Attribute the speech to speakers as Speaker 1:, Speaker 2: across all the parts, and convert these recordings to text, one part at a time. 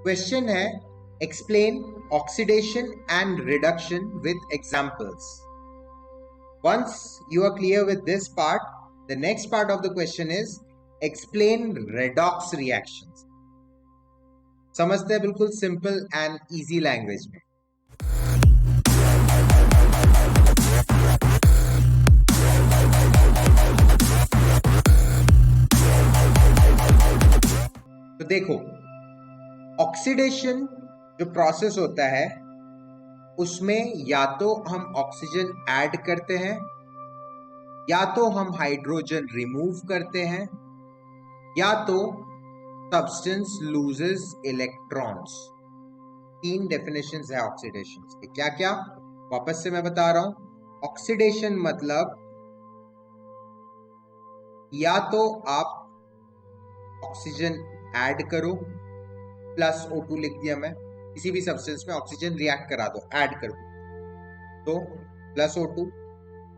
Speaker 1: Question है explain oxidation and reduction with examples. Once you are clear with this part, the next part of the question is explain redox reactions. समझते हैं बिल्कुल simple and easy language में. तो देखो, oxidation जो process होता है उसमें या तो हम ऑक्सीजन ऐड करते हैं या तो हम हाइड्रोजन रिमूव करते हैं या तो सब्सटेंस लूजेस इलेक्ट्रॉन्स. तीन डेफिनेशंस है ऑक्सीडेशन के. क्या क्या? वापस से मैं बता रहा हूं. ऑक्सीडेशन मतलब या तो आप ऑक्सीजन ऐड करो, प्लस O2 लिख दिया मैं, किसी भी सब्सटेंस में ऑक्सीजन रिएक्ट करा दो, ऐड कर दो तो प्लस O2,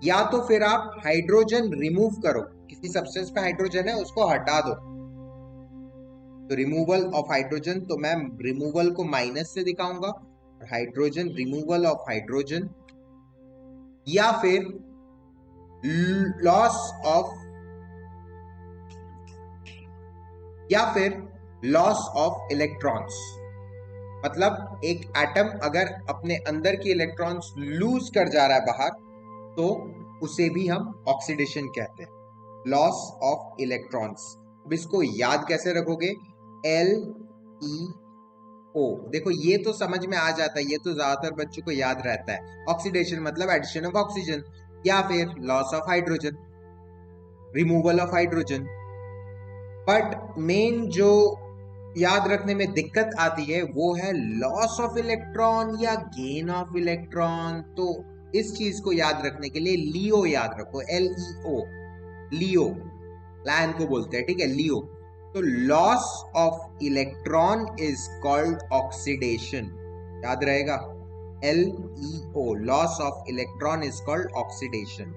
Speaker 1: या तो फिर आप हाइड्रोजन रिमूव करो, किसी सब्सटेंस पे हाइड्रोजन है उसको हटा दो, तो रिमूवल ऑफ हाइड्रोजन. तो मैं रिमूवल को माइनस से दिखाऊंगा, हाइड्रोजन रिमूवल ऑफ हाइड्रोजन, या फिर लॉस ऑफ इलेक्ट्रॉन्स. मतलब एक एटम अगर अपने अंदर की इलेक्ट्रॉन्स लूज कर जा रहा है बाहर, तो उसे भी हम ऑक्सीडेशन कहते हैं, लॉस ऑफ इलेक्ट्रॉन्स. अब इसको याद कैसे रखोगे? LEO. देखो ये तो समझ में आ जाता है, ये तो ज्यादातर बच्चों को याद रहता है. ऑक्सीडेशन मतलब एडिशन ऑफ ऑक्सीजन, या फिर loss of hydrogen, removal of hydrogen. But main जो याद रखने में दिक्कत आती है वो है लॉस ऑफ इलेक्ट्रॉन या गेन ऑफ इलेक्ट्रॉन. तो इस चीज को याद रखने के लिए लियो याद रखो, LEO, लियो, लैन को बोलते हैं, ठीक है, लियो. तो loss of electron is called oxidation. याद रहेगा, LEO, loss of electron is called oxidation.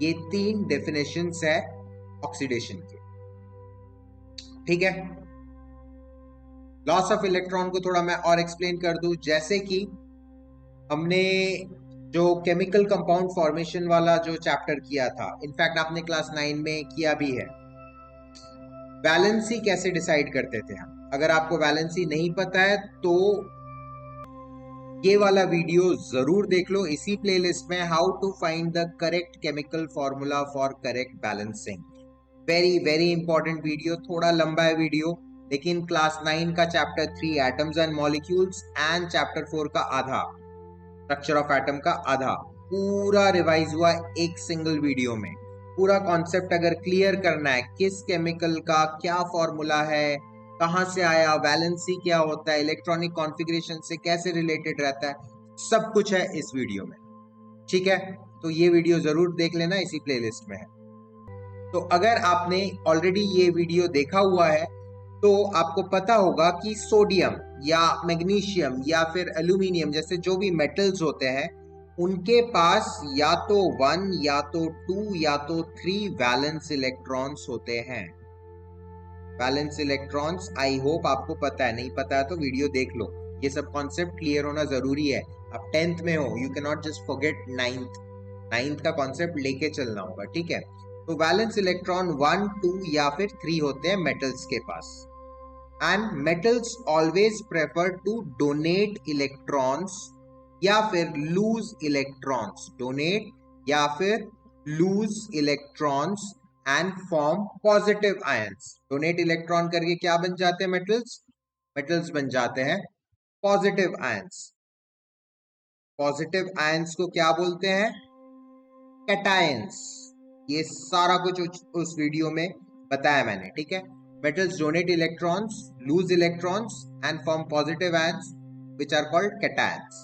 Speaker 1: ये तीन डेफिनेशंस है ऑक्सीडेशन के, ठीक है. लॉस ऑफ इलेक्ट्रॉन को थोड़ा मैं और एक्सप्लेन कर दूं. जैसे कि हमने जो केमिकल कंपाउंड फॉर्मेशन वाला जो चैप्टर किया था, इनफैक्ट आपने क्लास 9 में किया भी है, वैलेंसी कैसे डिसाइड करते थे हम. अगर आपको वैलेंसी नहीं पता है तो ये वाला वीडियो जरूर देख लो इसी प्लेलिस्ट में, how to find the correct chemical formula for correct balancing. Very very important video. थोड़ा लंबा है वीडियो, लेकिन क्लास 9 का chapter 3 atoms and molecules and chapter 4 का आधा, स्ट्रक्चर ऑफ एटम का आधा, पूरा रिवाइज हुआ एक सिंगल वीडियो में. पूरा कॉन्सेप्ट अगर क्लियर करना है, किस केमिकल का क्या फॉर्मूला है, कहां से आया, वैलेंसी क्या होता है, इलेक्ट्रॉनिक कॉन्फ़िगरेशन से कैसे रिलेटेड रहता है, सब कुछ है इस वीडियो में, ठीक है. तो ये वीडियो जरूर देख लेना, इसी प्लेलिस्ट में है. तो अगर आपने ऑलरेडी ये वीडियो देखा हुआ है तो आपको पता होगा कि सोडियम या मैग्नीशियम या फिर एल्यूमिनियम जैसे जो भी मेटल्स होते हैं, उनके पास या तो 1 या तो 2 या तो 3 वैलेंस इलेक्ट्रॉन्स होते हैं. वैलेंस इलेक्ट्रॉन्स आई होप आपको पता है, नहीं पता है तो वीडियो देख लो. ये सब कॉन्सेप्ट क्लियर होना जरूरी है. आप 10th में हो, you can not just forget 9th का कॉन्सेप्ट लेके चलना होगा, ठीक है. तो वैलेंस इलेक्ट्रॉन 1, 2 या फिर 3 होते हैं मेटल्स के पास. And metals always prefer to donate electrons या फिर लूज इलेक्ट्रॉन्स, डोनेट या फिर lose electrons and form positive ions. Donate electron करके क्या बन जाते हैं मेटल्स? मेटल्स बन जाते हैं पॉजिटिव आयंस. पॉजिटिव आयंस को क्या बोलते हैं? कैटायंस. ये सारा कुछ उस वीडियो में बताया मैंने, ठीक है. Metals donate electrons, loose electrons and form positive ions which are called cations.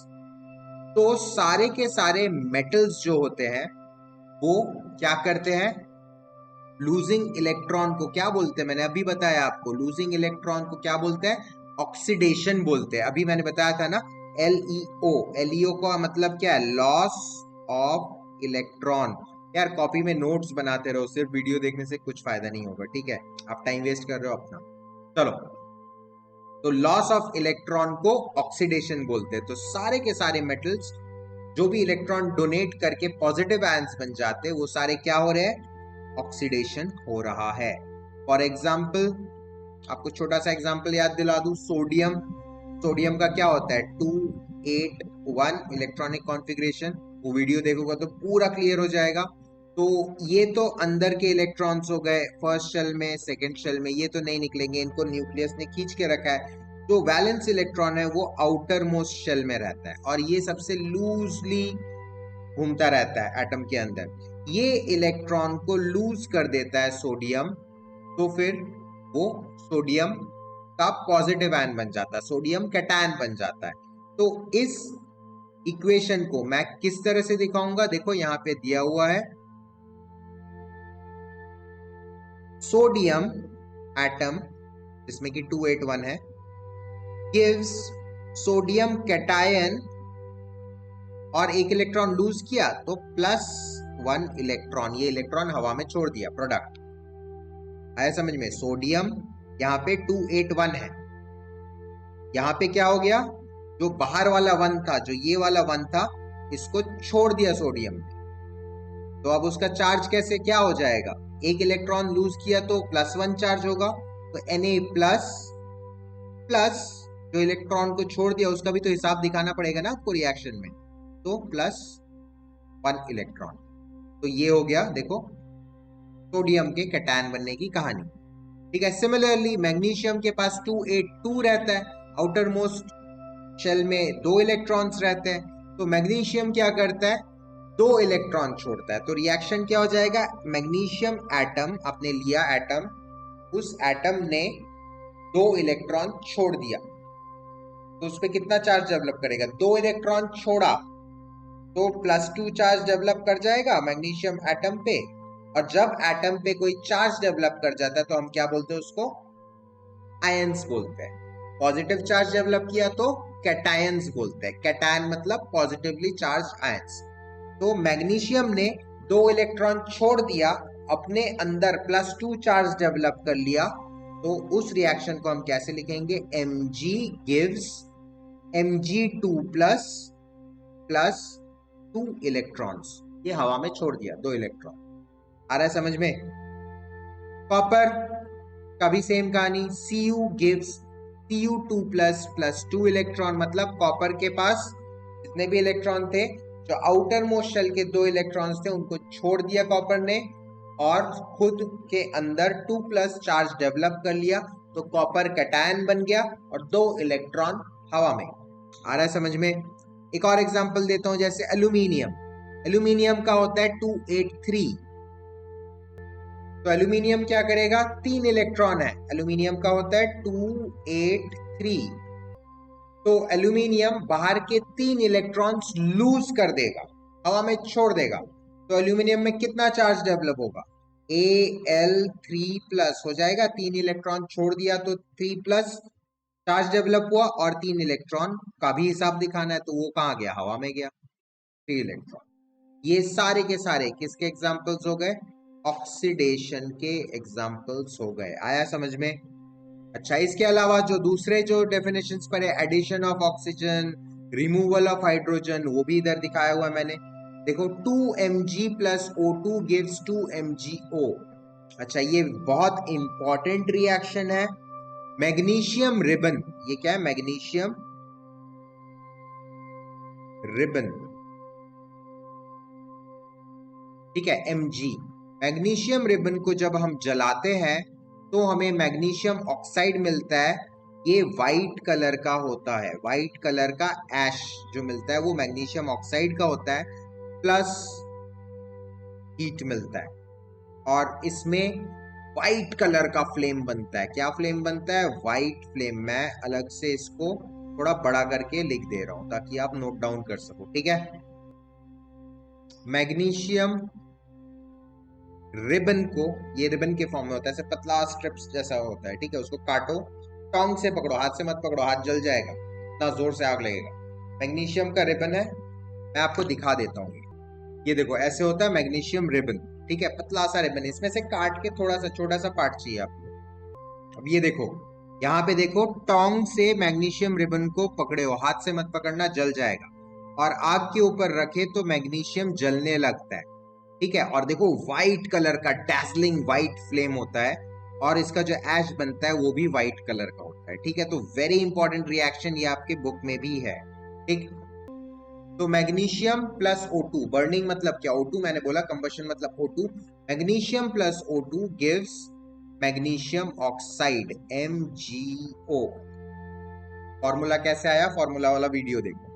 Speaker 1: तो सारे के सारे मेटल्स जो होते हैं वो क्या करते हैं? लूजिंग इलेक्ट्रॉन को क्या बोलते हैं? मैंने अभी बताया आपको, लूजिंग इलेक्ट्रॉन को क्या बोलते हैं? ऑक्सीडेशन बोलते हैं. अभी मैंने बताया था ना, LEO. LEO का मतलब क्या है? Loss of electron. यार कॉपी में नोट्स बनाते रहो, सिर्फ वीडियो देखने से कुछ फायदा नहीं होगा, ठीक है. आप टाइम वेस्ट कर रहे हो अपना. चलो, तो लॉस ऑफ इलेक्ट्रॉन को ऑक्सीडेशन बोलते हैं। तो सारे के सारे मेटल्स जो भी इलेक्ट्रॉन डोनेट करके पॉजिटिव आयंस बन जाते हैं वो सारे क्या हो रहे हैं, ऑक्सीडेशन हो रहा है। फॉर एग्जाम्पल आपको छोटा सा एग्जाम्पल याद दिला दूं, सोडियम। सोडियम का क्या होता है 281 इलेक्ट्रॉनिक कॉन्फ़िगरेशन। वो वीडियो देखोगे तो पूरा क्लियर हो जाएगा। तो ये तो अंदर के इलेक्ट्रॉन्स हो गए फर्स्ट शेल में, सेकंड शेल में, ये तो नहीं निकलेंगे, इनको न्यूक्लियस ने खींच के रखा है। जो वैलेंस इलेक्ट्रॉन है वो आउटर मोस्ट शेल में रहता है और ये सबसे लूजली घूमता रहता है एटम के अंदर। ये इलेक्ट्रॉन को लूज कर देता है सोडियम, तो फिर वो सोडियम का पॉजिटिव आयन बन जाता है, सोडियम कैटायन बन जाता है। तो इस इक्वेशन को मैं किस तरह से दिखाऊंगा, देखो यहां पे दिया हुआ है सोडियम एटम जिसमें कि 281 है गिव्स सोडियम कैटायन और एक इलेक्ट्रॉन लूज किया तो +1 इलेक्ट्रॉन, ये इलेक्ट्रॉन हवा में छोड़ दिया, प्रोडक्ट आया समझ में। सोडियम यहाँ पे 281 है, यहाँ पे क्या हो गया, जो बाहर वाला 1 था, जो ये वाला 1 था, इसको छोड़ दिया सोडियम ने। तो अब उसका चार्ज कैसे क्या हो जाएगा, एक इलेक्ट्रॉन लूज किया तो +1 चार्ज होगा, तो Na प्लस जो इलेक्ट्रॉन को छोड़ दिया उसका भी तो हिसाब दिखाना पड़ेगा ना आपको रिएक्शन में, तो +1 इलेक्ट्रॉन। तो ये हो गया देखो सोडियम के कैटायन बनने की कहानी। ठीक है। सिमिलरली मैग्नीशियम के पास 282 रहता है, आउटर मोस्ट शेल में 2 इलेक्ट्रॉन्स रहते हैं। तो मैग्नीशियम क्या करता है, 2 इलेक्ट्रॉन छोड़ता है। तो रिएक्शन क्या हो जाएगा, मैग्नीशियम एटम आपने लिया एटम, उस एटम ने 2 इलेक्ट्रॉन छोड़ दिया, तो उस पर कितना चार्ज डेवलप करेगा, 2 इलेक्ट्रॉन छोड़ा तो +2 चार्ज डेवलप कर जाएगा मैग्नीशियम एटम पे। और जब एटम पे कोई चार्ज डेवलप कर जाता है तो हम क्या बोलते हैं उसको, आयंस बोलते हैं। पॉजिटिव चार्ज डेवलप किया तो कैटायंस बोलते हैं। कैटायन मतलब पॉजिटिवली चार्ज आयंस। तो मैग्नीशियम ने 2 इलेक्ट्रॉन छोड़ दिया, अपने अंदर +2 चार्ज डेवलप कर लिया, तो उस रिएक्शन को हम कैसे लिखेंगे, Mg gives Mg2 plus 2 electrons, ये हवा में छोड़ दिया 2 इलेक्ट्रॉन। आ रहा है समझ में। कॉपर का भी सेम कहानी, Cu gives Cu2 plus 2 electron, मतलब कॉपर के पास जितने भी इलेक्ट्रॉन थे, जो आउटर मोस्ट शेल के 2 इलेक्ट्रॉन्स थे उनको छोड़ दिया कॉपर ने और खुद के अंदर 2+ चार्ज डेवलप कर लिया, तो कॉपर कैटायन बन गया और 2 इलेक्ट्रॉन हवा में। आ रहा है समझ में। एक और एग्जांपल देता हूं, जैसे एल्यूमिनियम। एल्यूमिनियम का होता है 283, तो एल्यूमिनियम क्या करेगा, 3 इलेक्ट्रॉन है, एल्यूमिनियम का होता है 283, तो एल्यूमिनियम बाहर के 3 इलेक्ट्रॉन्स लूज कर देगा, हवा में छोड़ देगा। तो एल्यूमिनियम में कितना चार्ज डेवलप होगा, Al3+ हो जाएगा, 3 इलेक्ट्रॉन छोड़ दिया तो 3+ चार्ज डेवलप हुआ, और 3 इलेक्ट्रॉन का भी हिसाब दिखाना है, तो वो कहाँ गया, हवा में गया, 3 इलेक्ट्रॉन। ये सारे के सारे किसके एग्जाम्पल्स हो गए, ऑक्सीडेशन के एग्जाम्पल्स हो गए। आया समझ में। अच्छा, इसके अलावा जो दूसरे जो डेफिनेशंस पर है, addition of oxygen, removal of hydrogen, वो भी इधर दिखाया हुआ है मैंने। देखो 2Mg + O2 gives 2MgO। अच्छा, ये बहुत इंपॉर्टेंट रिएक्शन है। मैग्नीशियम रिबन, ये क्या है, मैग्नीशियम रिबन, ठीक है, Mg। मैग्नीशियम रिबन को जब हम जलाते हैं तो हमें मैग्नीशियम ऑक्साइड मिलता है, ये वाइट कलर का होता है, वाइट कलर का ऐश जो मिलता है वो मैग्नीशियम ऑक्साइड का होता है, प्लस हीट मिलता है, और इसमें वाइट कलर का फ्लेम बनता है। क्या फ्लेम बनता है, वाइट फ्लेम। मैं अलग से इसको थोड़ा बड़ा करके लिख दे रहा हूं ताकि आप नोट डाउन कर सको, ठीक है। मैग्नीशियम रिबन को, ये रिबन के फॉर्म में होता है, ऐसे पतला स्ट्रिप्स जैसा होता है, ठीक है, उसको काटो, टोंग से पकड़ो, हाथ से मत पकड़ो, हाथ जल जाएगा, इतना जोर से आग लगेगा। मैग्नीशियम का रिबन है, मैं आपको दिखा देता हूँ। ये देखो ऐसे होता है मैग्नीशियम रिबन, ठीक है, पतला सा रिबन, इसमें से काट के थोड़ा सा छोटा सा पार्ट चाहिए आपको। अब ये देखो यहाँ पे देखो, टोंग से मैग्नीशियम रिबन को पकड़े हो, हाथ से मत पकड़ना, जल जाएगा। और आग के ऊपर रखे तो मैग्नीशियम जलने लगता है। ठीक है, और देखो व्हाइट कलर का डैzzling व्हाइट फ्लेम होता है, और इसका जो ऐश बनता है वो भी व्हाइट कलर का होता है। ठीक है, तो वेरी इंपॉर्टेंट रिएक्शन ये आपके बुक में भी है। ठीक, तो मैग्नीशियम प्लस O2, बर्निंग मतलब क्या, O2 मैंने बोला, कंबशन मतलब O2। Magnesium plus O2 gives magnesium oxide, MgO। Formula कैसे आया, फॉर्मूला वाला वीडियो देखो।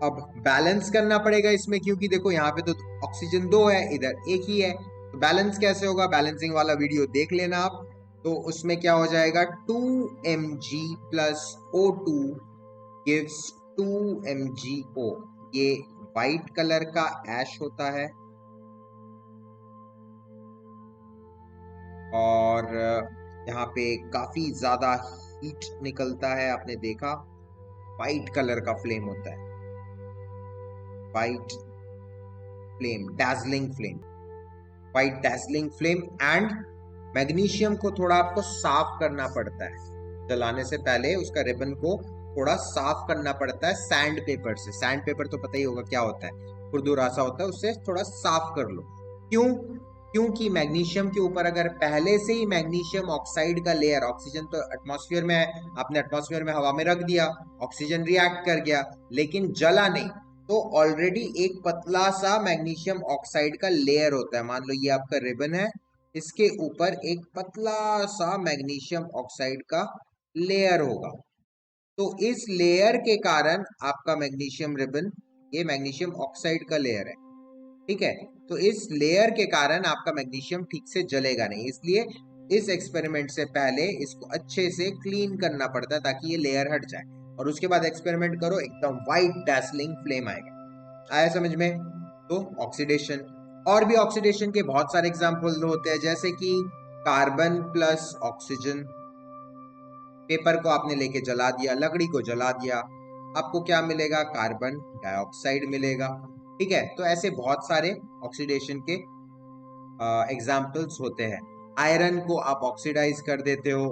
Speaker 1: अब बैलेंस करना पड़ेगा इसमें, क्योंकि देखो यहाँ पे तो ऑक्सीजन 2 है, इधर एक ही है, तो बैलेंस कैसे होगा, बैलेंसिंग वाला वीडियो देख लेना आप। तो उसमें क्या हो जाएगा, 2mg plus O2 gives 2mgO। ये व्हाइट कलर का ऐश होता है, और यहाँ पे काफी ज्यादा हीट निकलता है, आपने देखा, व्हाइट कलर का फ्लेम होता है, white flame, dazzling flame, white dazzling flame. And magnesium को थोड़ा आपको साफ करना पड़ता है, जलाने से पहले उसका रिबन को थोड़ा साफ करना पड़ता है सैंड पेपर से। सैंड पेपर तो पता ही होगा क्या होता है, खुरदुरा सा होता है, उससे थोड़ा साफ कर लो। क्यों, क्योंकि मैग्नीशियम के ऊपर अगर पहले से ही मैग्नीशियम ऑक्साइड का लेयर, ऑक्सीजन तो एटमॉस्फेयर में है, आपने एटमॉस्फेयर में हवा में रख दिया, ऑक्सीजन रिएक्ट कर गया, लेकिन जला नहीं, तो ऑलरेडी एक पतला सा मैग्नीशियम ऑक्साइड का लेयर होता है। मान लो ये आपका रिबन है, इसके ऊपर एक पतला सा मैग्नीशियम ऑक्साइड का लेयर होगा। तो इस लेयर के कारण आपका मैग्नीशियम रिबन, ये मैग्नीशियम ऑक्साइड का लेयर है। ठीक है, तो इस लेयर के कारण आपका मैग्नीशियम ठीक से जलेगा नहीं, इसलिए इस एक्सपेरिमेंट से पहले इसको अच्छे से क्लीन करना पड़ता है ताकि ये लेयर हट जाए, और उसके बाद एक्सपेरिमेंट करो, एकदम व्हाइट डैzzling फ्लेम आएगा। आया समझ में? तो ऑक्सीडेशन, और भी ऑक्सीडेशन के बहुत सारे एग्जांपल होते हैं, जैसे कि कार्बन प्लस ऑक्सीजन। पेपर को आपने लेके जला दिया, लकड़ी को जला दिया, आपको क्या मिलेगा, कार्बन डाइऑक्साइड मिलेगा। ठीक है, तो ऐसे बहुत सारे ऑक्सीडेशन के एग्जाम्पल्स होते हैं। आयरन को आप ऑक्सीडाइज कर देते हो,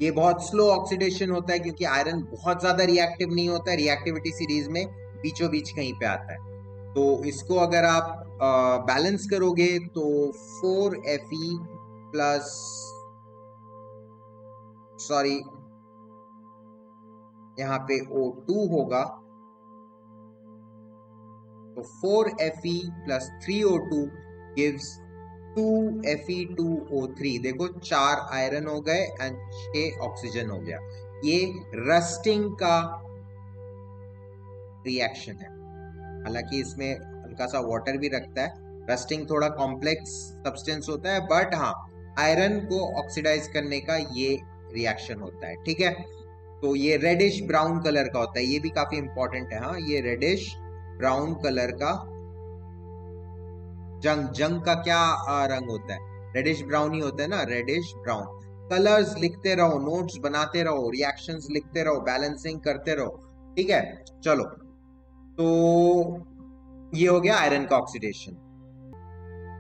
Speaker 1: ये बहुत स्लो ऑक्सीडेशन होता है, क्योंकि आयरन बहुत ज्यादा रिएक्टिव नहीं होता है, रिएक्टिविटी सीरीज में बीचों बीच कहीं पे आता है। तो इसको अगर आप बैलेंस करोगे तो 4Fe प्लस, सॉरी यहाँ पे O2 होगा, तो 4Fe plus 3O2 gives 2Fe2O3। देखो 4 आयरन हो गए एंड 6 ऑक्सीजन हो गया। ये रस्टिंग का रिएक्शन है, हालांकि इसमें हल्का सा वाटर भी रखता है। रस्टिंग थोड़ा कॉम्प्लेक्स सब्सटेंस होता है, बट हाँ, आयरन को ऑक्सीडाइज करने का ये रिएक्शन होता है। ठीक है, तो ये रेडिश ब्राउन कलर का होता है, ये भी काफी इंपॉर्टेंट है। हाँ, ये रेडिश ब्राउन कलर का, जंग का क्या रंग होता है, रेडिश ब्राउन ही होता है ना, रेडिश ब्राउन। कलर्स लिखते रहो, नोट्स बनाते रहो, रिएक्शंस लिखते रहो, बैलेंसिंग करते रहो। ठीक है, चलो, तो ये हो गया आयरन का ऑक्सीडेशन।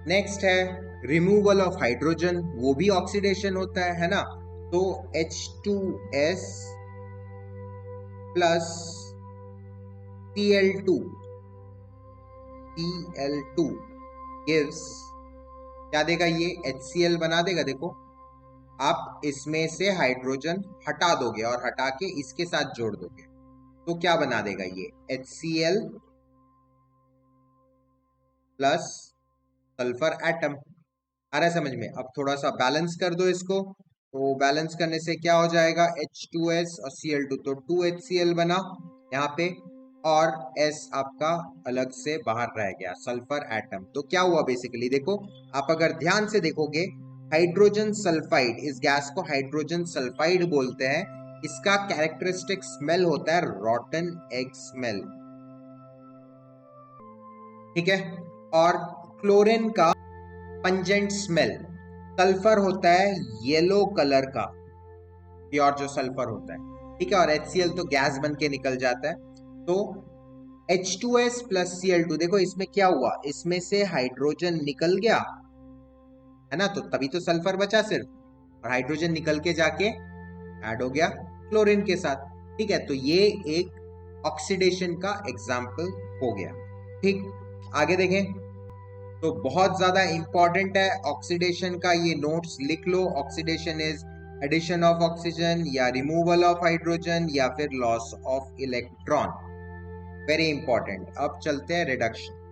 Speaker 1: नेक्स्ट है रिमूवल ऑफ हाइड्रोजन, वो भी ऑक्सीडेशन होता है ना। तो H2S प्लस Cl2 गिव्स, क्या देगा, ये HCl बना देगा। देखो आप इसमें से हाइड्रोजन हटा दोगे और हटा के इसके साथ जोड़ दोगे, तो क्या बना देगा, ये HCl प्लस सल्फर एटम। आ रहा है समझ में? अब थोड़ा सा बैलेंस कर दो इसको, तो बैलेंस करने से क्या हो जाएगा, H2S और Cl2, तो 2HCl बना यहाँ पे, और S आपका अलग से बाहर रह गया, सल्फर एटम। तो क्या हुआ बेसिकली, देखो आप अगर ध्यान से देखोगे, हाइड्रोजन सल्फाइड, इस गैस को हाइड्रोजन सल्फाइड बोलते हैं। इसका कैरेक्टरिस्टिक स्मेल होता है रॉटन एग स्मेल। ठीक है, और क्लोरीन का पंजेंट स्मेल। सल्फर होता है येलो कलर का, प्योर जो सल्फर होता है। ठीक है, और HCl तो गैस बन के निकल जाता है। तो H2S प्लस Cl2, देखो इसमें क्या हुआ, इसमें से हाइड्रोजन निकल गया है ना, तो तभी तो सल्फर बचा सिर्फ। और हाइड्रोजन निकल के जाके ऐड हो गया क्लोरीन के साथ। ठीक है, तो ये एक ऑक्सीडेशन का एग्जाम्पल हो गया। ठीक, आगे देखें तो बहुत ज्यादा इंपॉर्टेंट है ऑक्सीडेशन का, ये नोट्स लिख लो। Oxidation is addition of oxygen या रिमूवल ऑफ हाइड्रोजन या फिर loss of electron, very important. अब चलते हैं रिडक्शन।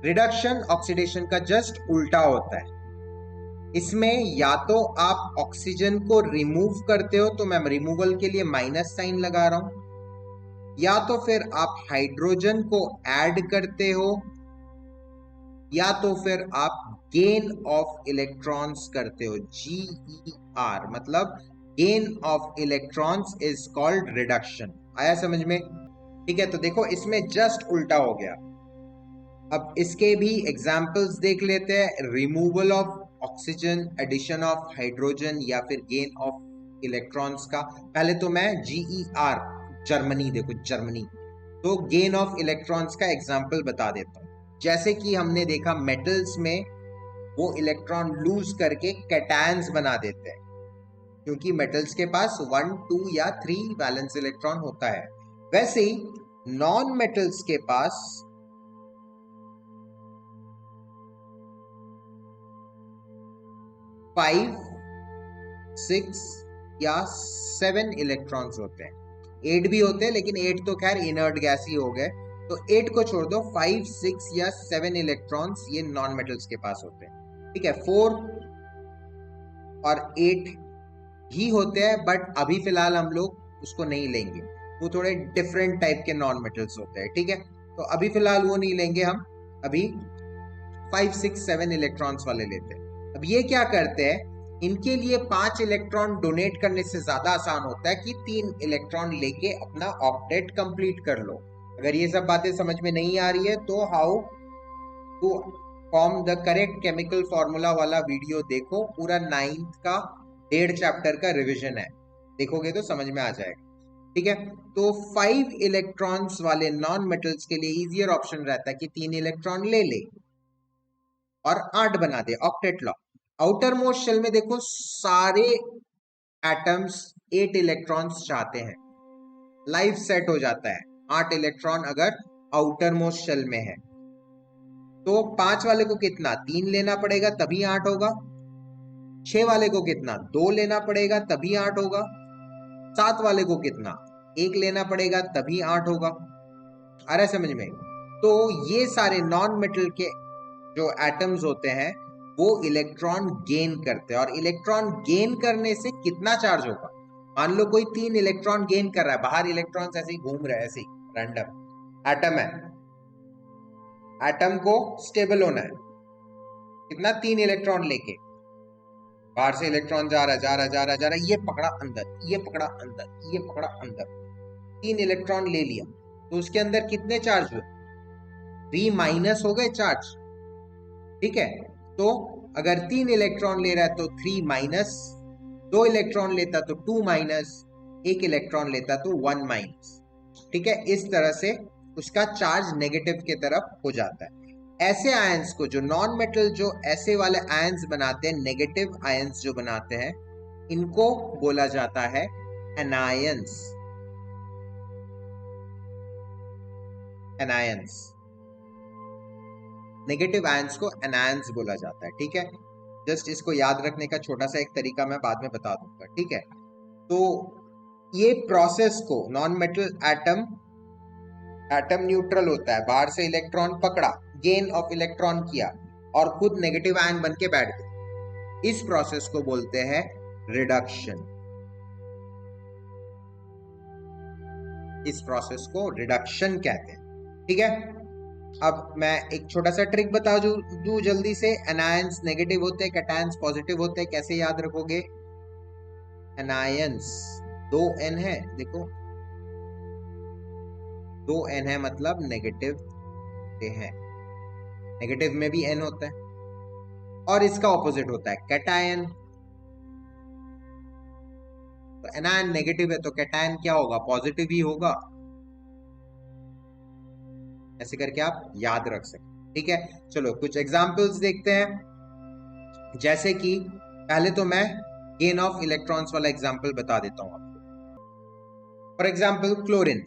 Speaker 1: रिडक्शन ऑक्सीडेशन का जस्ट उल्टा होता है। इसमें या तो आप ऑक्सीजन को रिमूव करते हो, तो मैं रिमूवल के लिए माइनस साइन लगा रहा हूं, या तो फिर आप हाइड्रोजन को ऐड करते हो, या तो फिर आप गेन ऑफ इलेक्ट्रॉन्स करते हो, GER, मतलब gain of electrons is called reduction. आया समझ में? ठीक है, तो देखो इसमें जस्ट उल्टा हो गया। अब इसके भी एग्जाम्पल्स देख लेते हैं। Removal of oxygen, addition of hydrogen या फिर गेन ऑफ इलेक्ट्रॉन्स का। पहले तो मैं GER, जर्मनी, देखो जर्मनी, तो गेन ऑफ इलेक्ट्रॉन्स का एग्जाम्पल बता देता हूं। जैसे कि हमने देखा मेटल्स में वो इलेक्ट्रॉन लूज करके कैटायंस बना देते हैं, क्योंकि मेटल्स के पास 1, 2 या 3 वैलेंस इलेक्ट्रॉन होता है। वैसे ही नॉन मेटल्स के पास 5, 6 या 7 इलेक्ट्रॉन्स होते हैं। 8 भी होते हैं, लेकिन 8 तो खैर इनर्ट गैस ही हो गए, तो 8 को छोड़ दो। 5, 6 या 7 इलेक्ट्रॉन्स ये नॉन मेटल्स के पास होते हैं। ठीक है, 4 और 8 ही होते हैं, बट अभी फिलहाल हम लोग उसको नहीं लेंगे, वो थोड़े डिफरेंट टाइप के नॉन मेटल्स होते हैं। ठीक है, तो अभी फिलहाल वो नहीं लेंगे हम, अभी 5, 6, 7 इलेक्ट्रॉन्स वाले लेते हैं। अब ये क्या करते हैं, इनके लिए 5 इलेक्ट्रॉन डोनेट करने से ज्यादा आसान होता है कि 3 इलेक्ट्रॉन लेके अपना ऑक्टेट कंप्लीट कर लो। अगर ये सब बातें समझ में नहीं आ रही है तो how to form the correct chemical formula वाला वीडियो देखो, पूरा 9th का 1.5 चैप्टर का रिवीजन है, देखोगे तो समझ में आ जाएगा। ठीक है, तो 5 इलेक्ट्रॉन्स वाले नॉन मेटल्स के लिए इजियर ऑप्शन रहता है कि 3 इलेक्ट्रॉन ले ले और 8 बना दे, octet law. Outermost shell में देखो सारे एटम्स 8 इलेक्ट्रॉन्स चाहते हैं, लाइफ सेट हो जाता है 8 इलेक्ट्रॉन अगर आउटर मोस्ट शेल में है। तो 5 वाले को कितना, 3 लेना पड़ेगा तभी 8 होगा। 6 वाले को कितना, 2 लेना पड़ेगा तभी 8 होगा। 7 वाले को कितना, 1 लेना पड़ेगा तभी 8 होगा। आ रहा है समझ में? तो ये सारे नॉन मेटल के जो एटम्स होते हैं वो इलेक्ट्रॉन गेन करते हैं, और इलेक्ट्रॉन गेन करने से कितना चार्ज होगा। मान लो कोई 3 इलेक्ट्रॉन गेन कर रहा है, बाहर इलेक्ट्रॉन्स ऐसे ही घूम रहे हैं, ऐसे ही रैंडम। एटम है, एटम को स्टेबल होना है, कितना, 3 इलेक्ट्रॉन लेके बाहर से इलेक्ट्रॉन जा रहा है, जा रहा है, जा रहा है, जा रहा है, ये पकड़ा अंदर, ये पकड़ा अंदर, ये पकड़ा अंदर, 3 इलेक्ट्रॉन ले लिया, तो उसके अंदर कितने चार्ज हुए, 3 माइनस हो गए चार्ज। ठीक है, तो अगर 3 इलेक्ट्रॉन ले रहा है तो 3 माइनस, 2 इलेक्ट्रॉन लेता तो 2 माइनस, 1 इलेक्ट्रॉन लेता तो 1 माइनस। ठीक है, इस तरह से उसका चार्ज नेगेटिव की तरफ हो जाता है। ऐसे आयंस को, जो नॉन मेटल जो ऐसे वाले आयंस बनाते हैं, नेगेटिव आयंस जो बनाते हैं, इनको बोला जाता है एनायंस। एनायंस, नेगेटिव आयंस को एनायंस बोला जाता है। ठीक है, जस्ट इसको याद रखने का छोटा सा एक तरीका मैं बाद में बता दूंगा। ठीक है, तो ये प्रोसेस को, non metal atom, atom neutral होता है, बाहर से इलेक्ट्रॉन पकड़ा, गेन ऑफ इलेक्ट्रॉन किया और खुद नेगेटिव आयन बन के बैठ गए, इस प्रोसेस को बोलते हैं रिडक्शन। इस प्रोसेस को रिडक्शन कहते हैं। ठीक है, अब मैं एक छोटा सा ट्रिक बता दूं जल्दी से। एनायंस नेगेटिव होते हैं, कैटायंस पॉजिटिव होते हैं, कैसे याद रखोगे। एनायंस 2 N है, देखो 2 N है, मतलब नेगेटिव है, नेगेटिव में भी N होता है, और इसका ऑपोजिट होता है कैटायन। तो एनायन नेगेटिव है तो कैटायन क्या होगा, पॉजिटिव ही होगा। ऐसे करके आप याद रख सकते। ठीक है, चलो कुछ एग्जांपल्स देखते हैं। जैसे कि पहले तो मैं गेन ऑफ इलेक्ट्रॉन्स वाला एग्जांपल बता देता हूं आपको। फॉर एग्जांपल क्लोरीन,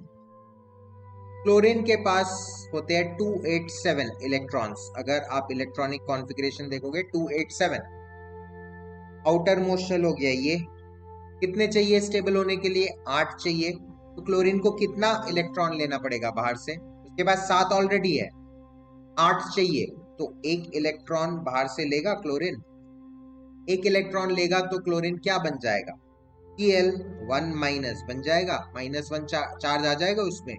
Speaker 1: क्लोरीन के पास होते हैं 287 इलेक्ट्रॉन्स। अगर आप इलेक्ट्रॉनिक कॉन्फ़िगरेशन देखोगे 287, आउटर मोस्ट शेल हो गया ये। कितने चाहिए स्टेबल होने के लिए? 8 चाहिए। तो क्लोरीन को कितना इलेक्ट्रॉन लेना पड़ेगा बाहर से? उसके पास 7 ऑलरेडी है, 8 चाहिए, तो एक इलेक्ट्रॉन बाहर से लेगा क्लोरीन। एक इलेक्ट्रॉन लेगा तो क्लोरीन क्या बन जाएगा? Cl1 माइनस बन जाएगा, -1 चार्ज आ जाएगा उसमें।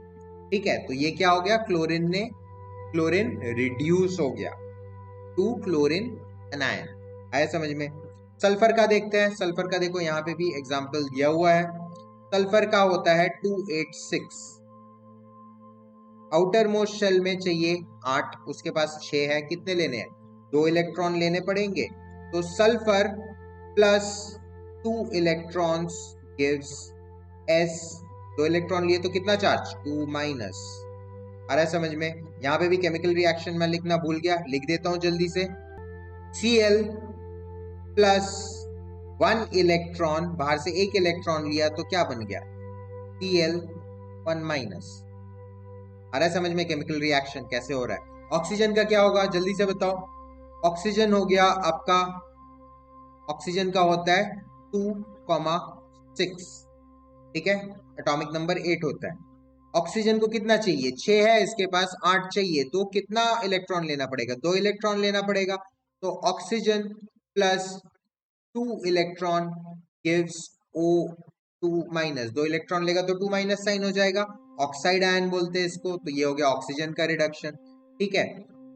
Speaker 1: ठीक है, तो ये क्या हो गया? क्लोरीन रिड्यूस हो गया टू क्लोरीन एनायन। आया समझ में? सल्फर का देखते हैं। सल्फर का देखो यहाँ पे भी एग्जांपल दिया हुआ है। सल्फर का होता है 286, आउटर मोस्ट शेल में चाहिए 8, उसके पास 6 है। कितने लेने हैं? 2 इलेक्ट्रॉन लेने पड़ेंगे। तो sulphur plus 2 electrons gives S। 2 electron लिए तो कितना चार्ज? 2 माइनस। आ रहा है समझ में? यहाँ पे भी केमिकल रिएक्शन मैं लिखना भूल गया, लिख देता हूं जल्दी से। Cl प्लस 1 इलेक्ट्रॉन, बाहर से 1 इलेक्ट्रॉन लिया तो क्या बन गया? Cl1 minus. आ रहा है समझ में केमिकल रिएक्शन कैसे हो रहा है? ऑक्सीजन का क्या होगा जल्दी से बताओ? ऑक्सीजन हो गया आपका, ऑक्सीजन का होता है 2,6, ठीक है, एटॉमिक नंबर 8 होता है। ऑक्सीजन को कितना चाहिए? 6 है, इसके पास 8 चाहिए, तो कितना इलेक्ट्रॉन लेना पड़ेगा? 2 इलेक्ट्रॉन लेना पड़ेगा। तो oxygen plus 2 electron gives O2 minus. 2 electron लेगा तो 2 माइनस साइन हो जाएगा, ऑक्साइड आयन बोलते हैं इसको। तो ये हो गया ऑक्सीजन का रिडक्शन। ठीक है,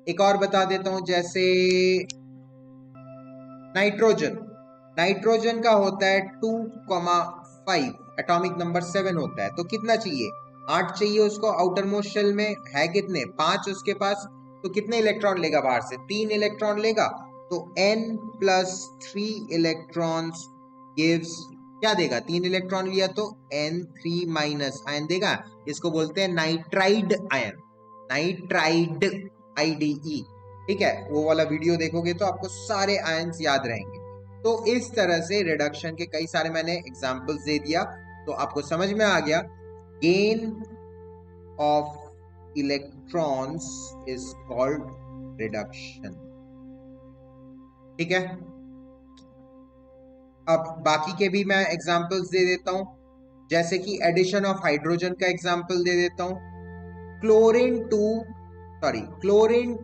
Speaker 1: एक और बता देता हूं, जैसे नाइट्रोजन। नाइट्रोजन का होता है 2,5, एटॉमिक नंबर 7 होता है। तो कितना चाहिए? 8 चाहिए उसको। आउटर मोस्ट शेल में है कितने? 5 उसके पास। तो कितने इलेक्ट्रॉन लेगा बाहर से? 3 इलेक्ट्रॉन लेगा। तो N प्लस 3 इलेक्ट्रॉन्स गिव्स क्या देगा? 3 इलेक्ट्रॉन लिया तो N3 माइनस आयन देगा। इसको बोलते हैं नाइट्राइड आयन, नाइट्राइड, IDE। ठीक है, वो वाला वीडियो देखोगे तो आपको सारे आयंस याद रहेंगे। तो इस तरह से रिडक्शन के कई सारे मैंने एग्जांपल्स दे दिया, तो आपको समझ में आ गया। Gain of electrons is called reduction. ठीक है, अब बाकी के भी मैं एग्जांपल्स दे देता हूं, जैसे कि एडिशन ऑफ हाइड्रोजन का एग्जांपल दे देता हूं। Chlorine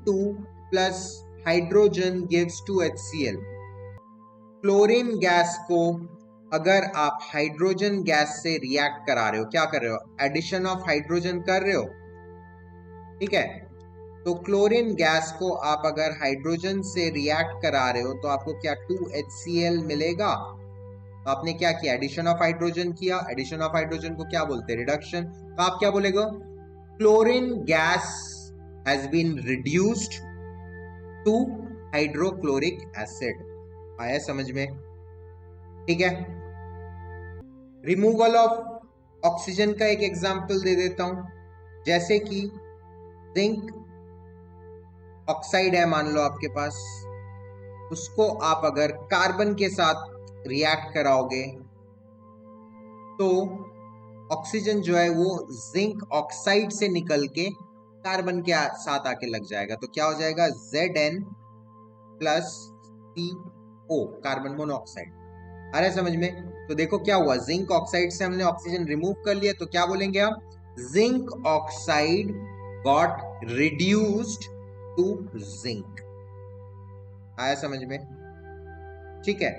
Speaker 1: 2 plus hydrogen gives 2HCl। Chlorine gas को अगर आप हाइड्रोजन गैस से रिएक्ट करा रहे हो, क्या कर रहे हो? एडिशन ऑफ हाइड्रोजन कर रहे हो। ठीक है, तो क्लोरीन गैस को आप अगर हाइड्रोजन से रिएक्ट करा रहे हो तो आपको क्या? 2HCl मिलेगा। तो आपने क्या किया? एडिशन ऑफ हाइड्रोजन किया। एडिशन ऑफ हाइड्रोजन को क्या बोलते हैं? रिडक्शन। तो आप क्या बोलेगा? Chlorine gas has been reduced to hydrochloric acid. आया समझ में? ठीक है, रिमूवल ऑफ ऑक्सीजन का एक एग्जांपल दे देता हूं, जैसे कि जिंक ऑक्साइड है मान लो आपके पास, उसको आप अगर कार्बन के साथ रिएक्ट कराओगे तो ऑक्सीजन जो है वो जिंक ऑक्साइड से निकल के कार्बन के साथ आके लग जाएगा। तो क्या हो जाएगा? Zn plus CO, carbon monoxide. आ रहा है समझ में? तो देखो क्या हुआ, जिंक ऑक्साइड से हमने ऑक्सीजन रिमूव कर लिया, तो क्या बोलेंगे हम? Zinc oxide got reduced to zinc. आया समझ में? ठीक है,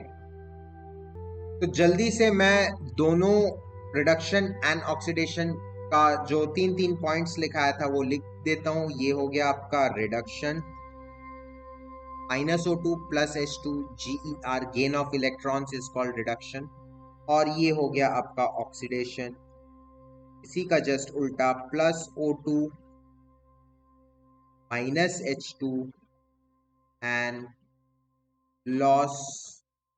Speaker 1: तो जल्दी से मैं दोनों रिडक्शन एंड ऑक्सीडेशन का जो 3 पॉइंट्स लिखाया था वो लिख देता हूं। ये हो गया आपका reduction, -O2 plus H2 GeR, gain of electrons is called reduction. और ये हो गया आपका ऑक्सीडेशन, इसी का जस्ट उल्टा, +O2 -H2 and loss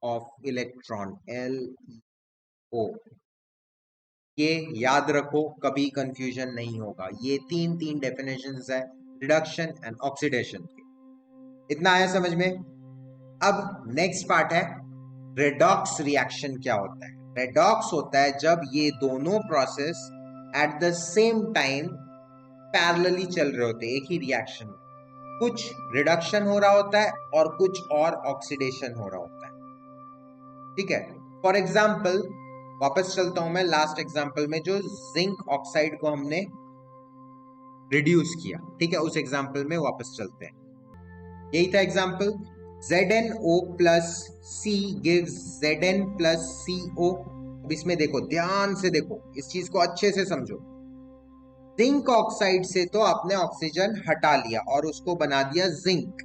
Speaker 1: of electron LO। ये याद रखो, कभी कंफ्यूजन नहीं होगा। ये तीन डेफिनेशंस है रिडक्शन एंड ऑक्सीडेशन के। इतना आया समझ में? अब नेक्स्ट पार्ट है रेडॉक्स रिएक्शन। क्या होता है? रेडॉक्स होता है जब ये दोनों process at the same time parallelly चल रहे होते हैं एक ही रिएक्शन में। कुछ रिडक्शन हो रहा होता है और कुछ और ऑक्सीडेशन हो रहा होता है। ठीक है, फॉर एग्जाम्पल वापस चलता हूं मैं लास्ट एग्जाम्पल में, जो जिंक ऑक्साइड को हमने रिड्यूस किया। ठीक है, उस एग्जाम्पल में वापस चलते हैं। यही था example, ZnO plus C gives Zn plus CO। अब इसमें देखो, ध्यान से देखो, इस चीज को अच्छे से समझो। जिंक ऑक्साइड से तो आपने ऑक्सीजन हटा लिया और उसको बना दिया जिंक।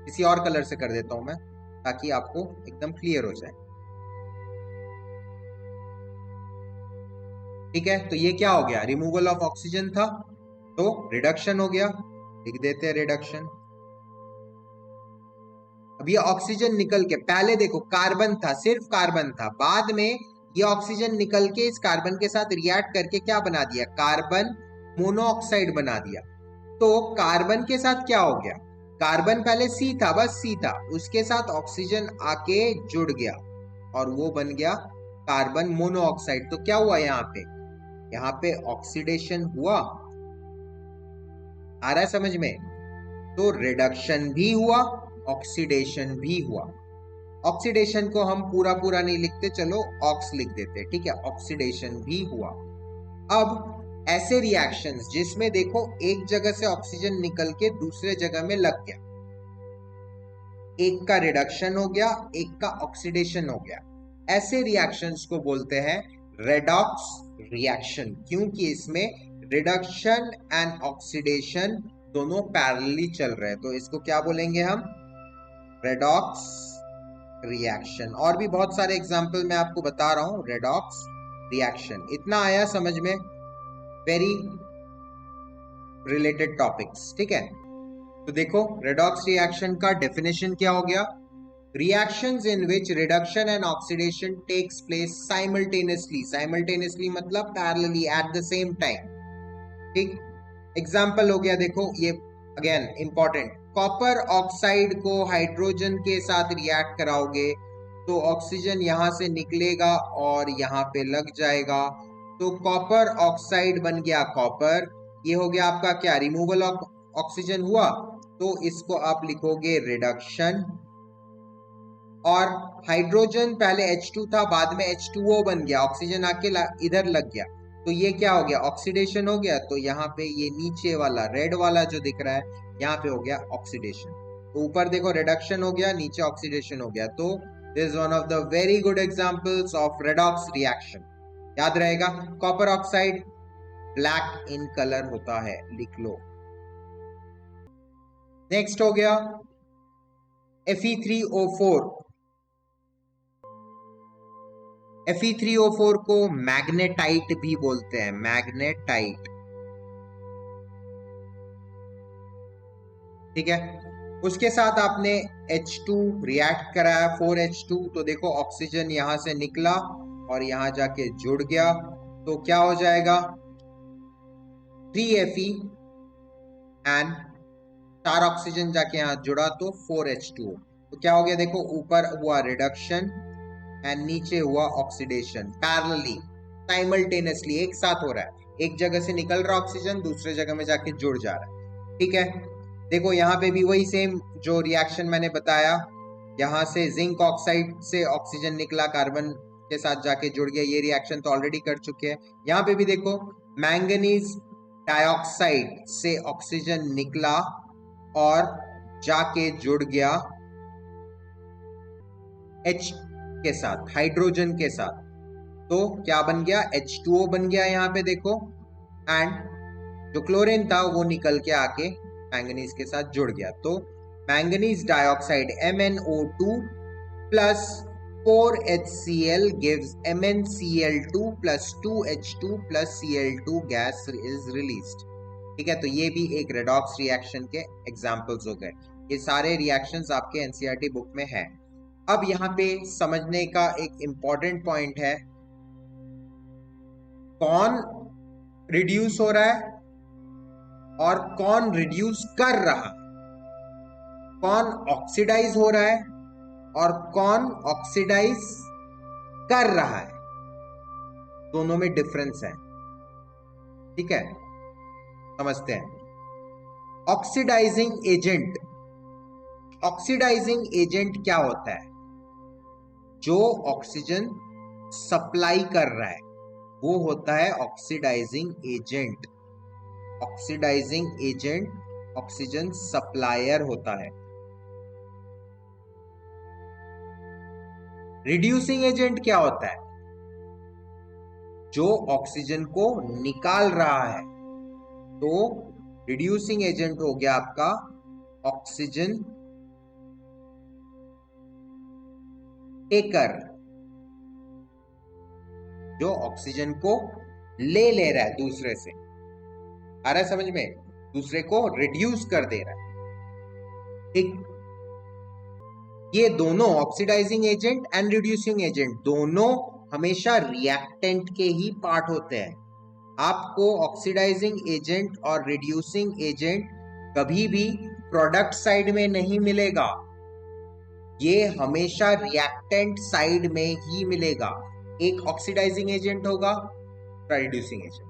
Speaker 1: किसी और कलर से कर देता हूं मैं ताकि आपको एकदम क्लियर हो जाए। ठीक है, तो ये क्या हो गया? रिमूवल ऑफ ऑक्सीजन था तो रिडक्शन हो गया, लिख देते हैं रिडक्शन। अब ये ऑक्सीजन निकल के, पहले देखो कार्बन था, सिर्फ कार्बन था, बाद में ये ऑक्सीजन निकल के इस कार्बन के साथ रिएक्ट करके क्या बना दिया? कार्बन मोनोऑक्साइड बना दिया। तो कार्बन के साथ क्या हो गया? कार्बन पहले C था, बस C था, उसके साथ ऑक्सीजन आके जुड़ गया और वो बन गया कार्बन मोनोऑक्साइड। तो क्या हुआ यहाँ पे? यहाँ पे ऑक्सीडेशन हुआ। आ रहा है समझ में? तो रिडक्शन भी हुआ, ऑक्सीडेशन भी हुआ। ऑक्सीडेशन को हम पूरा पूरा नहीं लिखते, चलो ऑक्स लिख देते। ठीक है, ऑक्सीडेशन भी हुआ। अब ऐसे रिएक्शंस जिसमें देखो एक जगह से ऑक्सीजन निकल के दूसरे जगह में लग गया, एक का रिडक्शन हो गया, एक का ऑक्सीडेशन हो गया, ऐसे रिएक्शंस को बोलते हैं रेडॉक्स रिएक्शन, क्योंकि इसमें रिडक्शन एंड ऑक्सीडेशन दोनों पैरेलली चल रहे हैं। तो इसको क्या बोलेंगे हम? Redox reaction. और भी बहुत सारे एग्जाम्पल मैं आपको बता रहा हूं रेडॉक्स रिएक्शन। इतना आया समझ में? Very related topics. ठीक है, तो देखो रेडॉक्स रिएक्शन का डेफिनेशन क्या हो गया? Reactions in which reduction and oxidation takes place simultaneously. Simultaneously मतलब parallelly at the same time. ठीक, एग्जाम्पल हो गया, देखो ये अगेन इंपॉर्टेंट, कॉपर ऑक्साइड को हाइड्रोजन के साथ रिएक्ट कराओगे तो ऑक्सीजन यहां से निकलेगा और यहाँ पे लग जाएगा, तो कॉपर ऑक्साइड बन गया कॉपर। ये हो गया आपका क्या? रिमूवल ऑफ ऑक्सीजन हुआ, तो इसको आप लिखोगे रिडक्शन। और हाइड्रोजन पहले H2 था, बाद में H2O बन गया, ऑक्सीजन आके इधर लग गया, तो ये क्या हो गया? ऑक्सीडेशन हो गया। तो यहाँ पे ये नीचे वाला रेड वाला जो दिख रहा है, यहाँ पे हो गया ऑक्सीडेशन। तो ऊपर देखो रिडक्शन हो गया, नीचे ऑक्सीडेशन हो गया। तो this is one of the very good examples of redox reaction. याद रहेगा, copper oxide black in colour होता है, लिख लो। नेक्स्ट हो गया Fe3O4। Fe3O4 को मैग्नेटाइट भी बोलते हैं, मैग्नेटाइट। ठीक है, उसके साथ आपने H2 रिएक्ट कराया, 4H2, तो देखो ऑक्सीजन यहां से निकला और यहां जाके जुड़ गया, तो क्या हो जाएगा? 3Fe एंड 4 ऑक्सीजन जाके यहां जुड़ा तो 4H2O। तो क्या हो गया? देखो ऊपर हुआ रिडक्शन एंड नीचे हुआ ऑक्सीडेशन, पैरेलली साइमल्टेनियसली एक साथ हो रहा है। एक जगह से निकल रहा ऑक्सीजन, दूसरे जगह में जाके जुड़ जा रहा है। ठीक है, देखो यहाँ पे भी वही सेम जो रिएक्शन मैंने बताया, यहाँ से जिंक ऑक्साइड से ऑक्सीजन निकला, कार्बन के साथ जाके जुड़ गया, ये रिएक्शन तो ऑलरेडी कर चुके हैं। यहाँ पे भी देखो मैंगनीज डाइऑक्साइड से ऑक्सीजन निकला और जाके जुड़ गया H के साथ, हाइड्रोजन के साथ, तो क्या बन गया? H2O बन गया यहाँ पे देखो, एंड जो क्लोरीन था वो निकल के आके मैंगनीज के साथ जुड़ गया। तो manganese dioxide MnO2 plus 4HCl gives MnCl2 plus 2H2 plus Cl2 gas is released। ठीक है, तो ये भी एक रेडॉक्स रिएक्शन के एग्जांपल्स हो गए। ये सारे रिएक्शंस आपके NCERT बुक में है। अब यहाँ पे समझने का एक इंपॉर्टेंट पॉइंट है, कौन रिड्यूस हो रहा है? और कौन रिड्यूस कर रहा है, कौन ऑक्सीडाइज हो रहा है और कौन ऑक्सीडाइज कर रहा है, दोनों में डिफरेंस है। ठीक है, समझते हैं। ऑक्सीडाइजिंग एजेंट, ऑक्सीडाइजिंग एजेंट क्या होता है? जो ऑक्सीजन सप्लाई कर रहा है वो होता है oxidising agent. Oxidising agent oxygen supplier होता है। रिड्यूसिंग एजेंट क्या होता है? जो ऑक्सीजन को निकाल रहा है। तो रिड्यूसिंग एजेंट हो गया आपका ऑक्सीजन टेकर, जो ऑक्सीजन को ले रहा है दूसरे से। आ रहा है समझ में? दूसरे को रिड्यूस कर दे रहा है। ठीक, ये दोनों oxidising agent and reducing agent दोनों हमेशा रिएक्टेंट के ही पार्ट होते हैं। आपको ऑक्सीडाइजिंग एजेंट और रिड्यूसिंग एजेंट कभी भी प्रोडक्ट साइड में नहीं मिलेगा, ये हमेशा रिएक्टेंट साइड में ही मिलेगा। एक ऑक्सीडाइजिंग एजेंट होगा, रिड्यूसिंग एजेंट।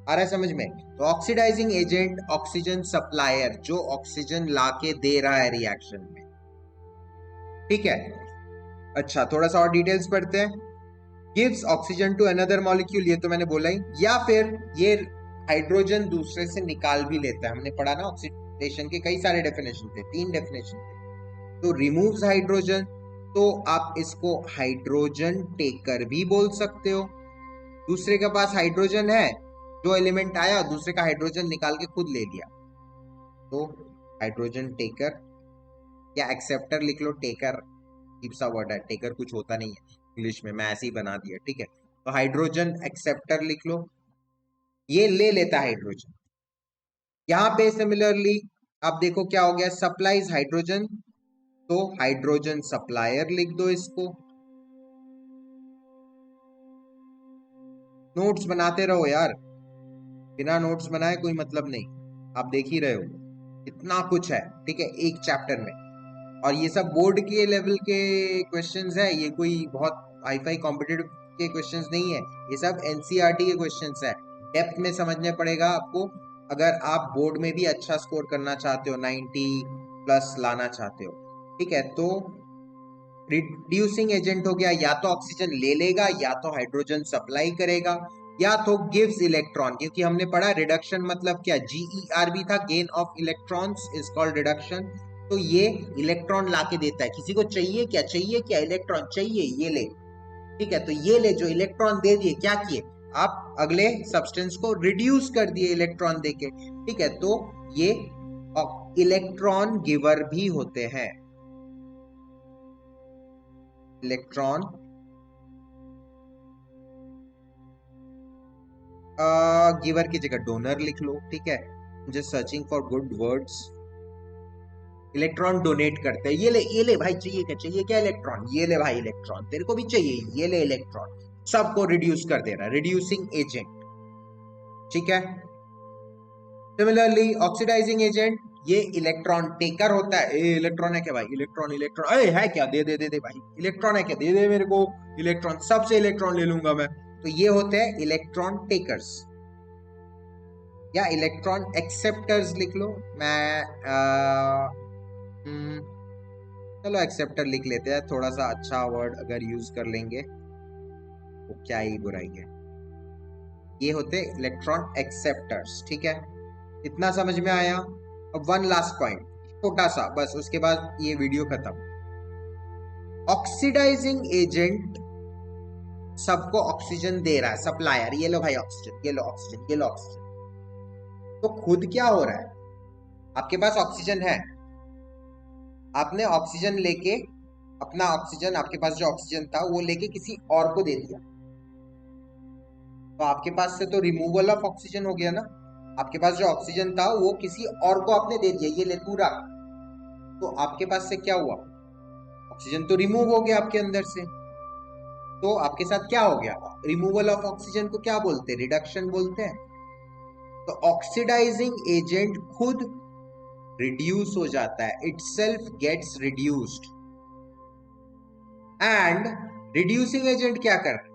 Speaker 1: आ रहा है समझ में? तो ऑक्सीडाइजिंग एजेंट ऑक्सीजन सप्लायर, जो ऑक्सीजन लाके दे रहा है रिएक्शन में। ठीक है, अच्छा थोड़ा सा और डिटेल्स पढ़ते हैं। Gives oxygen to another molecule, ये तो मैंने बोला ही। या फिर ये हाइड्रोजन दूसरे से निकाल भी लेता है, हमने पढ़ा ना ऑक्सीडेशन के कई सारे डेफिनेशन थे, 3 डेफिनेशन थे। तो रिमूव्स हाइड्रोजन, तो आप इसको हाइड्रोजन टेकर भी बोल सकते हो। दूसरे के पास हाइड्रोजन है, जो एलिमेंट आया दूसरे का हाइड्रोजन निकाल के खुद ले लिया, तो हाइड्रोजन टेकर या एक्सेप्टर लिख लो। टेकर अजीब सा वर्ड है, टेकर कुछ होता नहीं है इंग्लिश में, मैं ऐसे ही बना दिया। ठीक है, तो हाइड्रोजन एक्सेप्टर लिख लो, ये ले लेता हाइड्रोजन। यहां पे सिमिलरली आप देखो क्या हो गया, सप्लाईज हाइड्रोजन, तो हाइड्रोजन सप्लायर लिख दो इसको। नोट्स बनाते रहो यार, बिना नोट्स बनाए कोई मतलब नहीं। आप देख ही रहे हो इतना कुछ है। ठीक है, एक चैप्टर में, और ये सब बोर्ड के लेवल के क्वेश्चंस है, ये कोई बहुत हाईफाई कॉम्पिटिटिव के क्वेश्चंस नहीं है, ये सब एनसीईआरटी के क्वेश्चंस है। डेप्थ में समझने पड़ेगा आपको, अगर आप बोर्ड में भी अच्छा स्कोर करना चाहते हो, 90 प्लस लाना चाहते हो। ठीक है, तो रिड्यूसिंग एजेंट हो गया, या तो ऑक्सीजन ले लेगा या तो हाइड्रोजन सप्लाई करेगा, या तो गिव्स इलेक्ट्रॉन, क्योंकि हमने पढ़ा रिडक्शन मतलब क्या, GER भी था, gain of electrons is called reduction. तो ये इलेक्ट्रॉन लाके देता है, किसी को चाहिए क्या, चाहिए क्या इलेक्ट्रॉन, चाहिए ये ले। ठीक है, तो ये ले, जो इलेक्ट्रॉन दे दिए, क्या किए आप, अगले सब्सटेंस को रिड्यूस कर दिए इलेक्ट्रॉन देके। ठीक है, तो ये इलेक्ट्रॉन गिवर भी होते हैं। इलेक्ट्रॉन गिवर की जगह डोनर लिख लो। ठीक है, just searching for good words. Electron donate करते हैं, ये ले भाई, चाहिए क्या, चाहिए क्या इलेक्ट्रॉन, ये ले भाई इलेक्ट्रॉन, तेरे को भी चाहिए, ये ले इलेक्ट्रॉन। सबको रिड्यूस कर दे रहा है, रिड्यूसिंग एजेंट। ठीक है, सिमिलरली ऑक्सीडाइजिंग एजेंट, ये इलेक्ट्रॉन टेकर होता है। ए इलेक्ट्रॉन है क्या भाई, इलेक्ट्रॉन इलेक्ट्रॉन, ए है क्या, दे दे दे दे भाई, इलेक्ट्रॉन है क्या, दे दे मेरे को इलेक्ट्रॉन, सबसे इलेक्ट्रॉन ले लूंगा मैं। तो ये होते हैं इलेक्ट्रॉन टेकर्स, या इलेक्ट्रॉन एक्सेप्टर्स लिख लो। मैं चलो एक्सेप्टर लिख लेते हैं, थोड़ा सा अच्छा वर्ड अगर यूज कर लेंगे तो क्या ही बुराई है। ये होते इलेक्ट्रॉन एक्सेप्टर्स। ठीक है, इतना समझ में आया? अब वन लास्ट पॉइंट छोटा सा, बस उसके बाद ये वीडियो खत्म। ऑक्सीडाइजिंग एजेंट सबको ऑक्सीजन दे रहा है, सप्लायर, ये लो भाई ऑक्सीजन, ये लो ऑक्सीजन, ये लो ऑक्सीजन। तो खुद क्या हो रहा है, आपके पास ऑक्सीजन है, आपने ऑक्सीजन लेके, अपना ऑक्सीजन, आपके पास जो ऑक्सीजन था वो लेके किसी और को दे दिया, तो आपके पास से तो रिमूवल ऑफ ऑक्सीजन हो गया ना। आपके पास जो ऑक्सीजन था वो किसी और को आपने दे दिया, ये ले तू रख। तो आपके पास से क्या हुआ, ऑक्सीजन तो रिमूव हो गया आपके अंदर से। तो आपके साथ क्या हो गया, रिमूवल ऑफ ऑक्सीजन को क्या बोलते हैं, रिडक्शन बोलते हैं। तो ऑक्सीडाइजिंग एजेंट खुद रिड्यूस हो जाता है, itself gets reduced. And reducing agent क्या कर रहा है?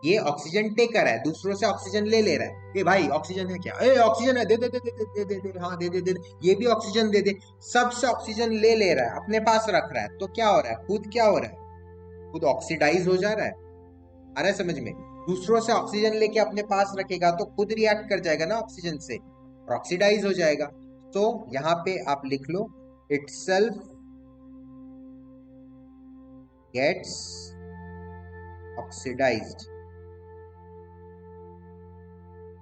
Speaker 1: ये ऑक्सीजन टेकर है, दूसरों से ऑक्सीजन ले रहा है। ए भाई ऑक्सीजन है क्या? ए ऑक्सीजन है, दे दे दे दे दे दे दे, हाँ दे दे दे, ये भी ऑक्सीजन दे दे। सबसे ऑक्सीजन ले रहा है, अपने पास रख रहा है। तो क्या हो रहा है? खुद क्या हो रहा है? खुद ऑक्सीडाइज हो जा रहा है। आ रहा है समझ में? दूसरों से ऑक्सीजन लेके अपने पास रखेगा तो खुद रिएक्ट कर जाएगा ना ऑक्सीजन से, और ऑक्सीडाइज हो जाएगा। तो यहां पे आप लिख लो, इट सेल्फ गेट्स ऑक्सीडाइज्ड।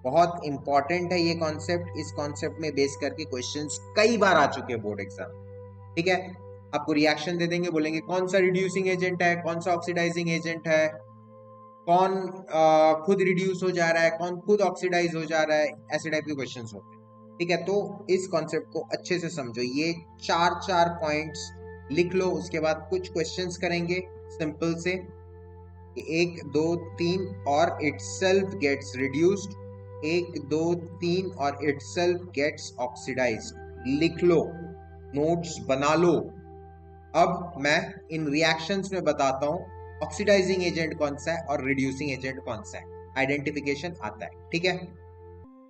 Speaker 1: बहुत इंपॉर्टेंट है ये कॉन्सेप्ट। इस कॉन्सेप्ट में बेस करके क्वेश्चंस कई बार आ चुके हैं बोर्ड एग्जाम। ठीक है, आपको रिएक्शन दे देंगे, बोलेंगे कौन सा रिड्यूसिंग एजेंट है, कौन सा ऑक्सीडाइजिंग एजेंट है, कौन खुद रिड्यूस हो जा रहा है, कौन खुद ऑक्सीडाइज हो जा रहा है, ऐसे टाइप के क्वेश्चंस होते हैं। ठीक है, तो इस कॉन्सेप्ट को अच्छे से समझो। ये चार पॉइंट्स लिख लो, उसके बाद कुछ क्वेश्चंस करेंगे सिंपल से, 1 2 3 और इट सेल्फ गेट्स रिड्यूस्ड, 1 2 3 और इट सेल्फ गेट्स ऑक्सीडाइज्ड। लिख लो, नोट्स बना लो। अब मैं इन रिएक्शंस में बताता हूं ऑक्सीडाइजिंग एजेंट कौन सा है और रिड्यूसिंग एजेंट कौन सा है, आइडेंटिफिकेशन आता है। ठीक है,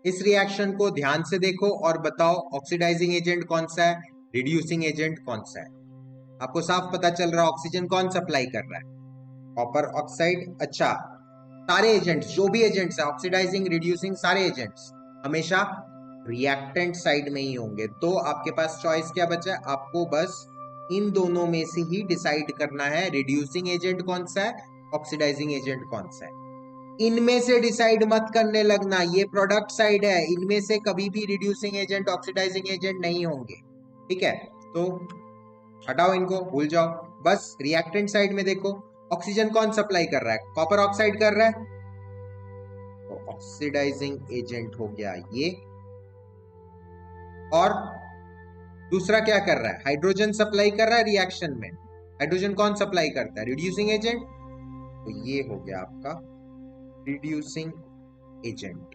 Speaker 1: इस रिएक्शन को ध्यान से देखो और बताओ ऑक्सीडाइजिंग एजेंट कौन सा है, रिड्यूसिंग एजेंट कौन सा है। आपको साफ पता चल रहा है ऑक्सीजन कौन सप्लाई कर रहा है, कॉपर ऑक्साइड। अच्छा, सारे एजेंट्स, जो भी एजेंट्स है ऑक्सीडाइजिंग रिड्यूसिंग, सारे एजेंट्स हमेशा रिएक्टेंट साइड में ही होंगे। तो आपके पास चॉइस क्या बचा है? आपको बस इन दोनों में से ही डिसाइड करना है, रिड्यूसिंग एजेंट कौन सा है, ऑक्सीडाइजिंग एजेंट कौन सा है। इनमें से डिसाइड मत करने लगना, ये प्रोडक्ट साइड है, इनमें से कभी भी रिड्यूसिंग एजेंट ऑक्सीडाइजिंग एजेंट नहीं होंगे। ठीक है, तो हटाओ इनको, भूल जाओ। बस रिएक्टेंट साइड में देखो, ऑक्सीजन कौन सप्लाई कर रहा है? कॉपर ऑक्साइड कर रहा है, तो ऑक्सीडाइजिंग एजेंट हो गया ये। और दूसरा क्या कर रहा है? हाइड्रोजन सप्लाई कर रहा है रिएक्शन में। हाइड्रोजन कौन सप्लाई करता है? Reducing agent. तो ये हो गया आपका रिड्यूसिंग एजेंट।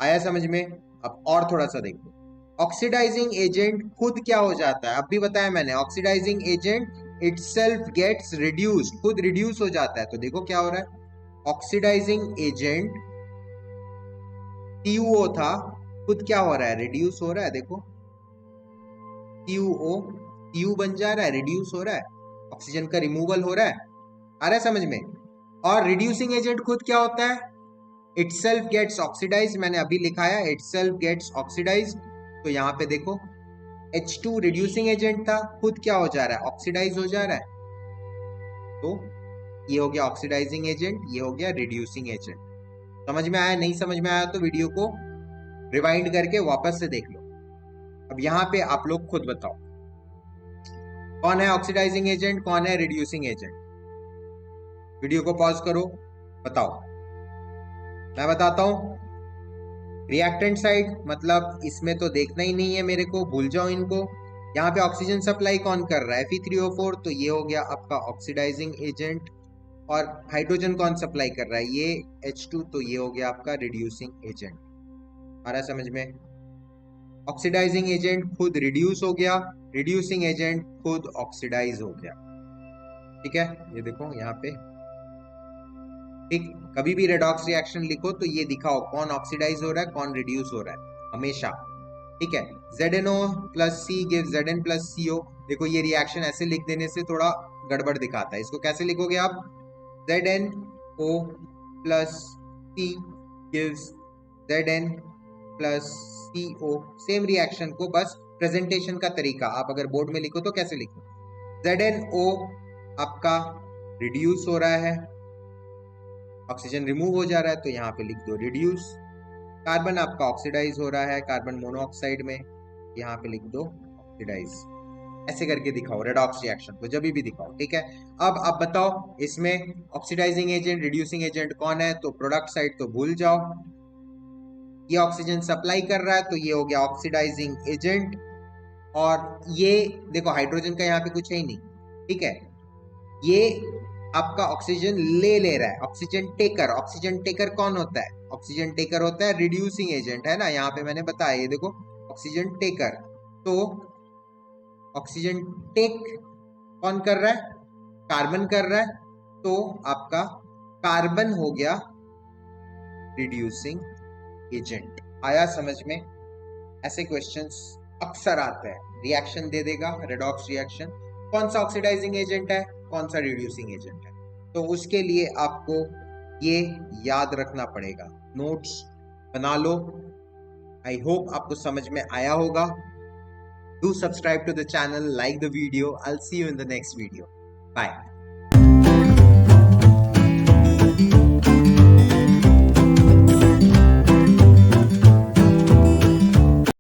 Speaker 1: आया समझ में? अब और थोड़ा सा देखो, ऑक्सीडाइजिंग एजेंट खुद क्या हो जाता है? अब भी बताया मैंने, oxidising agent itself gets reduced, खुद रिड्यूस हो जाता है। तो देखो क्या हो रहा है, ऑक्सीडाइजिंग एजेंट CuO था, खुद क्या हो रहा है? रिड्यूस हो रहा है। देखो CuO, Cu बन जा रहा है, रिड्यूस हो रहा है, ऑक्सीजन का रिमूवल हो रहा है। आ रहा है समझ में? और रिड्यूसिंग एजेंट खुद क्या होता है? Itself gets oxidise. मैंने अभी लिखा है इटसेल्फ गेट्स ऑक्सीडाइज। तो यहाँ पे देखो H2 रिड्यूसिंग एजेंट था, खुद क्या हो जा रहा है? ऑक्सीडाइज हो जा रहा है। तो ये हो गया ऑक्सीडाइजिंग एजेंट, ये हो गया रिड्यूसिंग एजेंट। समझ में आया? नहीं समझ में आया तो वीडियो को रिवाइंड करके वापस से देख लो। अब यहाँ पे आप लोग खुद बताओ कौन है ऑक्सीडाइजिंग एजेंट, कौन है रिड्यूसिंग एजेंट। वीडियो को पॉज करो, बताओ। मैं बताता हूं, रिएक्टेंट साइड मतलब इसमें तो देखना ही नहीं है मेरे को, भूल जाओ इनको। यहाँ पे ऑक्सीजन सप्लाई कौन कर रहा है? Fe3O4, तो ये हो गया आपका ऑक्सीडाइजिंग एजेंट। और हाइड्रोजन कौन सप्लाई कर रहा है? ये H2, तो ये हो गया आपका रिड्यूसिंग एजेंट। आ रहा है समझ में? ऑक्सीडाइजिंग एजेंट खुद रिड्यूस हो गया, रिड्यूसिंग एजेंट खुद ऑक्सीडाइज हो गया। ठीक है, ये देखो यहाँ पे। ठीक, कभी भी रेडॉक्स रिएक्शन लिखो तो ये दिखाओ कौन ऑक्सीडाइज हो रहा है, कौन रिड्यूस हो रहा है, हमेशा। ठीक है, ZnO plus C gives Zn plus CO। देखो ये रिएक्शन ऐसे लिख देने से थोड़ा गड़बड़ दिखाता है, इसको कैसे लिखोगे आप? ZnO plus C gives Zn plus CO। Same reaction को बस प्रेजेंटेशन का तरीका आप अगर बोर्ड में लिखो तो कैसे लिखो? ZnO आपका रिड्यूस हो रहा है, ऑक्सीजन रिमूव हो जा रहा है, तो यहाँ पे लिख दो रिड्यूस। कार्बन आपका ऑक्सीडाइज हो रहा है, कार्बन मोनोऑक्साइड में, यहाँ पे लिख दो ऑक्सीडाइज। ऐसे करके दिखाओ रेडॉक्स रिएक्शन को, जब भी दिखाओ। ठीक है, अब आप बताओ इसमें ऑक्सीडाइजिंग एजेंट रिड्यूसिंग एजेंट कौन है? तो प्रोडक्ट साइड तो भूल जाओ, ये ऑक्सीजन सप्लाई कर रहा है, तो ये हो गया ऑक्सीडाइजिंग एजेंट। और ये देखो हाइड्रोजन का यहाँ पे कुछ है ही नहीं। ठीक है, ये आपका ऑक्सीजन ले रहा है, ऑक्सीजन टेकर। ऑक्सीजन टेकर कौन होता है? ऑक्सीजन टेकर होता है रिड्यूसिंग एजेंट, है ना, यहाँ पे मैंने बताया, ये देखो ऑक्सीजन टेकर। तो ऑक्सीजन टेक कौन कर रहा है? कार्बन कर रहा है, तो आपका कार्बन हो गया रिड्यूसिंग एजेंट। आया समझ में? ऐसे क्वेश्चंस अक्सर आते हैं। रिएक्शन दे देगा, रेडॉक्स रिएक्शन, कौन सा ऑक्सीडाइजिंग एजेंट है, कौन सा रिड्यूसिंग एजेंट है, तो उसके लिए आपको ये याद रखना पड़ेगा। नोट्स बना लो। आई होप आपको समझ में आया होगा। Do subscribe to the channel, like the video. I'll see you in the next video. Bye.